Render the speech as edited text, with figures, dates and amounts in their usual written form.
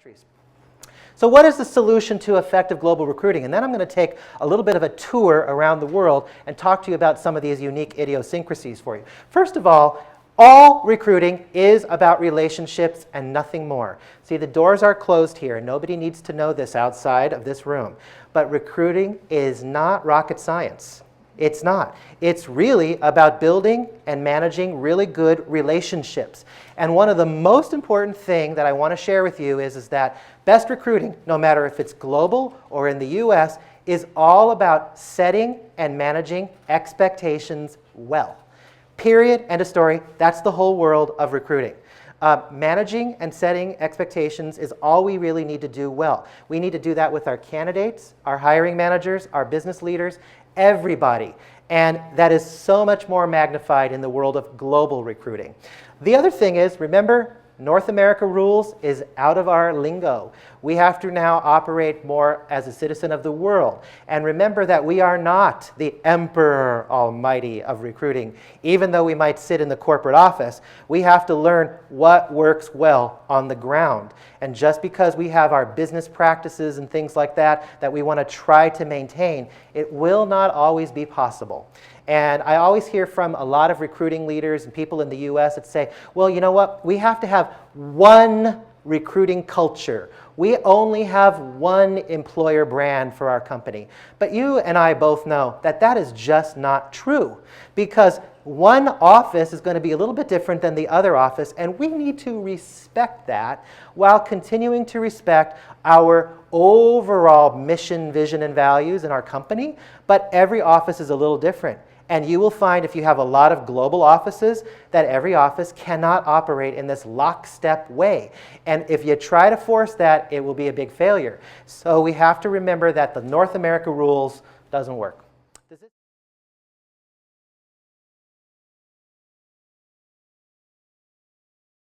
countries. So what is the solution to effective global recruiting? And then I'm going to take a little bit of a tour around the world and talk to you about some of these unique idiosyncrasies for you. First of all recruiting is about relationships and nothing more. See, the doors are closed here. Nobody needs to know this outside of this room. But recruiting is not rocket science. It's not. It's really about building and managing really good relationships. And one of the most important things that I want to share with you is that best recruiting, no matter if it's global or in the US, is all about setting and managing expectations well. Period. End of story. That's the whole world of recruiting. Managing and setting expectations is all we really need to do well. We need to do that with our candidates, our hiring managers, our business leaders, everybody. And that is so much more magnified in the world of global recruiting. The other thing is, remember, North America rules is out of our lingo. We have to now operate more as a citizen of the world. And remember that we are not the emperor almighty of recruiting. Even though we might sit in the corporate office, we have to learn what works well on the ground. And just because we have our business practices and things like that we want to try to maintain, it will not always be possible. And I always hear from a lot of recruiting leaders and people in the US that say, well, you know what, we have to have one recruiting culture. We only have one employer brand for our company. But you and I both know that that is just not true, because one office is going to be a little bit different than the other office, and we need to respect that while continuing to respect our overall mission, vision, and values in our company. But every office is a little different. And you will find, if you have a lot of global offices, that every office cannot operate in this lockstep way. And if you try to force that, it will be a big failure. So we have to remember that the North America rules doesn't work.